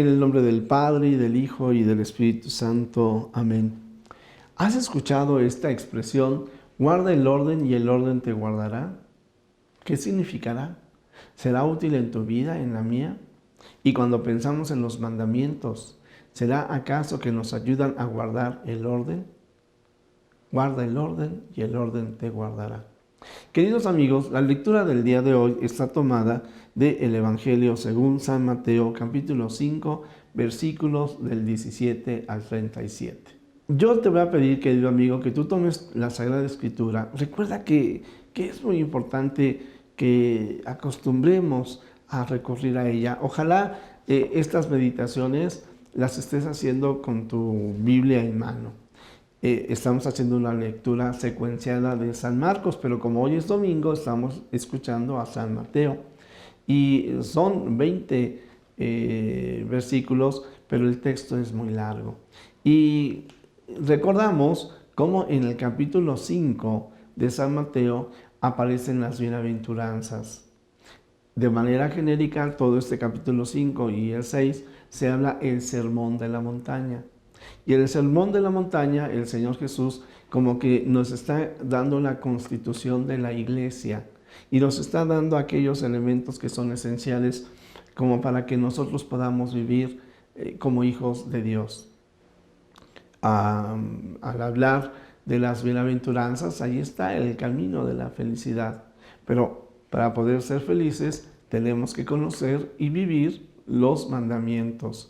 En el nombre del Padre, y del Hijo, y del Espíritu Santo. Amén. ¿Has escuchado esta expresión, guarda el orden y el orden te guardará? ¿Qué significará? ¿Será útil en tu vida, en la mía? Y cuando pensamos en los mandamientos, ¿será acaso que nos ayudan a guardar el orden? Guarda el orden y el orden te guardará. Queridos amigos, la lectura del día de hoy está tomada del Evangelio según San Mateo, capítulo 5, versículos del 17 al 37. Yo te voy a pedir, querido amigo, que tú tomes la Sagrada Escritura. Recuerda que es muy importante que acostumbremos a recurrir a ella. Ojalá estas meditaciones las estés haciendo con tu Biblia en mano. Estamos haciendo una lectura secuenciada de San Marcos, pero como hoy es domingo, estamos escuchando a San Mateo. Y son 20 versículos, pero el texto es muy largo. Y recordamos cómo en el capítulo 5 de San Mateo aparecen las bienaventuranzas. De manera genérica, todo este capítulo 5 y el 6 se habla el sermón de la montaña. Y en el sermón de la montaña, el Señor Jesús como que nos está dando la constitución de la iglesia y nos está dando aquellos elementos que son esenciales como para que nosotros podamos vivir como hijos de Dios. Al hablar de las bienaventuranzas, ahí está el camino de la felicidad. Pero para poder ser felices tenemos que conocer y vivir los mandamientos.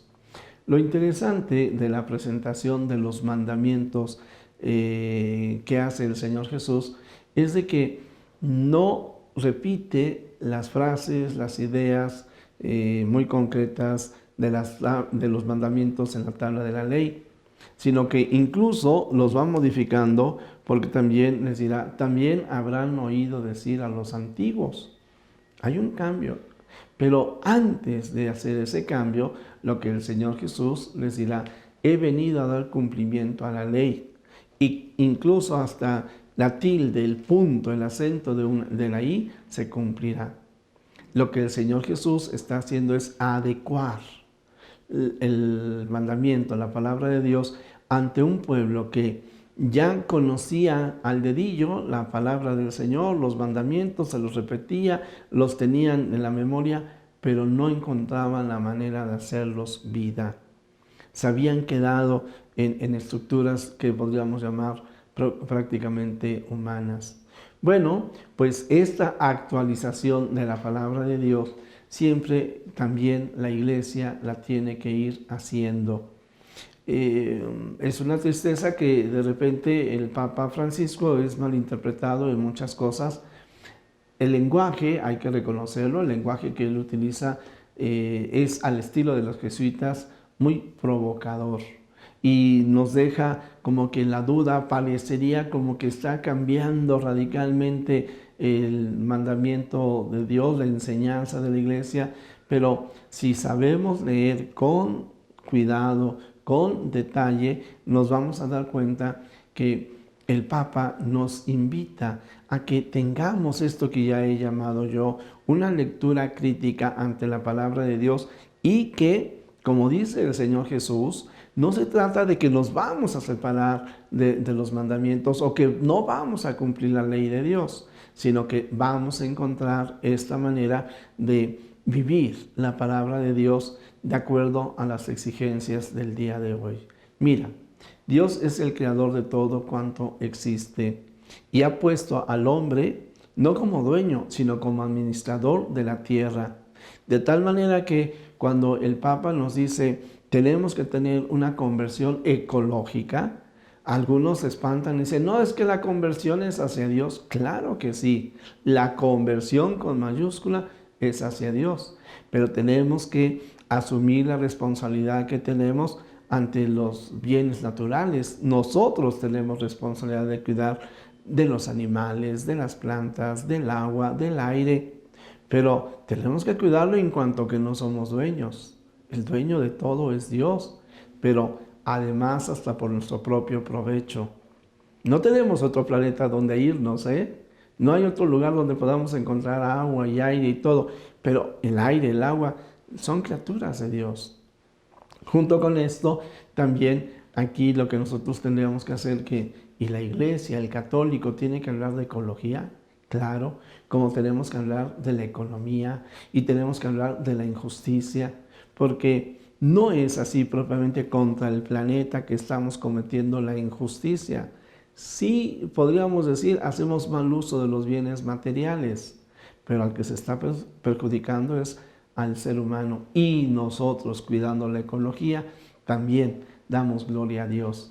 Lo interesante de la presentación de los mandamientos que hace el Señor Jesús es de que no repite las frases, las ideas muy concretas de los mandamientos en la tabla de la ley, sino que incluso los va modificando porque también les dirá, también habrán oído decir a los antiguos. Hay un cambio. Pero antes de hacer ese cambio, lo que el Señor Jesús les dirá, he venido a dar cumplimiento a la ley. Y incluso hasta la tilde, el punto, el acento de la I se cumplirá. Lo que el Señor Jesús está haciendo es adecuar el mandamiento, la palabra de Dios, ante un pueblo que ya conocía al dedillo la palabra del Señor, los mandamientos, se los repetía, los tenían en la memoria, pero no encontraban la manera de hacerlos vida. Se habían quedado en estructuras que podríamos llamar prácticamente humanas. Bueno, pues esta actualización de la palabra de Dios siempre también la iglesia la tiene que ir haciendo. Es una tristeza que de repente el Papa Francisco es malinterpretado en muchas cosas. El lenguaje, hay que reconocerlo, el lenguaje que él utiliza es al estilo de los jesuitas, muy provocador. Y nos deja como que la duda, parecería como que está cambiando radicalmente el mandamiento de Dios, la enseñanza de la iglesia, pero si sabemos leer con cuidado, con detalle, nos vamos a dar cuenta que el Papa nos invita a que tengamos esto que ya he llamado yo, una lectura crítica ante la palabra de Dios y que, como dice el Señor Jesús, no se trata de que nos vamos a separar de los mandamientos o que no vamos a cumplir la ley de Dios, sino que vamos a encontrar esta manera de vivir la palabra de Dios de acuerdo a las exigencias del día de hoy. Mira, Dios es el creador de todo cuanto existe y ha puesto al hombre no como dueño, sino como administrador de la tierra. De tal manera que cuando el Papa nos dice tenemos que tener una conversión ecológica, algunos se espantan y dicen, no, es que la conversión es hacia Dios. Claro que sí, la conversión con mayúscula es hacia Dios, pero tenemos que asumir la responsabilidad que tenemos ante los bienes naturales. Nosotros tenemos responsabilidad de cuidar de los animales, de las plantas, del agua, del aire, pero tenemos que cuidarlo en cuanto que no somos dueños. El dueño de todo es Dios, pero además hasta por nuestro propio provecho. No tenemos otro planeta donde irnos, No hay otro lugar donde podamos encontrar agua y aire y todo, pero el aire, el agua, son criaturas de Dios. Junto con esto, también aquí lo que nosotros tendríamos que hacer y la iglesia, el católico, tiene que hablar de ecología, claro, como tenemos que hablar de la economía y tenemos que hablar de la injusticia, porque no es así propiamente contra el planeta que estamos cometiendo la injusticia. Sí, podríamos decir, hacemos mal uso de los bienes materiales, pero al que se está perjudicando es al ser humano, y nosotros, cuidando la ecología, también damos gloria a Dios.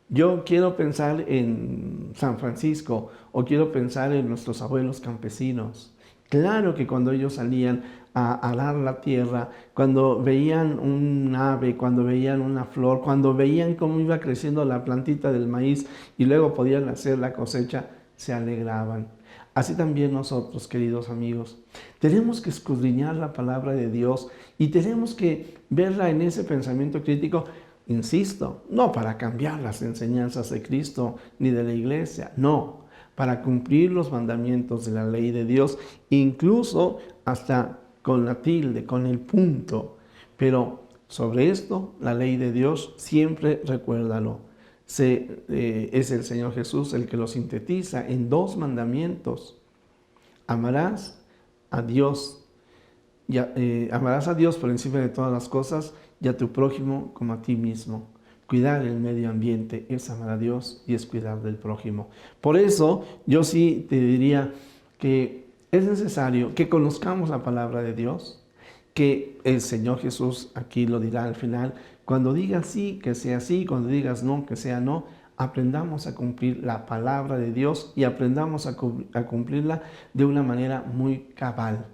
Yo quiero pensar en San Francisco o quiero pensar en nuestros abuelos campesinos. Claro que cuando ellos salían a arar la tierra, cuando veían un ave, cuando veían una flor, cuando veían cómo iba creciendo la plantita del maíz y luego podían hacer la cosecha, se alegraban. Así también nosotros, queridos amigos, tenemos que escudriñar la palabra de Dios y tenemos que verla en ese pensamiento crítico. Insisto, no para cambiar las enseñanzas de Cristo ni de la iglesia, no, para cumplir los mandamientos de la ley de Dios, incluso hasta con la tilde, con el punto. Pero sobre esto, la ley de Dios, siempre recuérdalo. Es el Señor Jesús el que lo sintetiza en 2 mandamientos. Amarás a Dios, amarás a Dios por encima de todas las cosas y a tu prójimo como a ti mismo. Cuidar el medio ambiente es amar a Dios y es cuidar del prójimo. Por eso yo sí te diría que es necesario que conozcamos la palabra de Dios, que el Señor Jesús aquí lo dirá al final. Cuando digas sí, que sea sí, cuando digas no, que sea no. Aprendamos a cumplir la palabra de Dios y aprendamos a cumplirla de una manera muy cabal.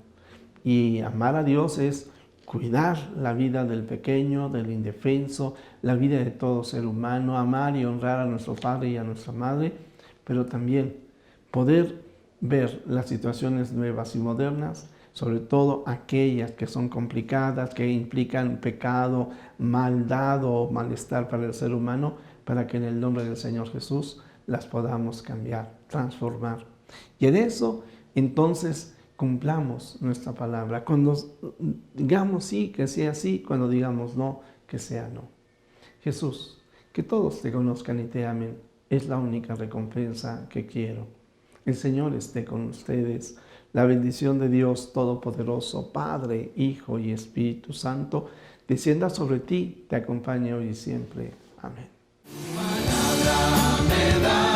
Y amar a Dios es cuidar la vida del pequeño, del indefenso, la vida de todo ser humano, amar y honrar a nuestro padre y a nuestra madre, pero también poder ver las situaciones nuevas y modernas, sobre todo aquellas que son complicadas, que implican pecado, maldad o malestar para el ser humano, para que en el nombre del Señor Jesús las podamos cambiar, transformar. Y en eso, entonces, cumplamos nuestra palabra. Cuando digamos sí, que sea sí. Cuando digamos no, que sea no. Jesús, que todos te conozcan y te amen, es la única recompensa que quiero. El Señor esté con ustedes. La bendición de Dios Todopoderoso, Padre, Hijo y Espíritu Santo, descienda sobre ti, te acompañe hoy y siempre. Amén. Palabra me da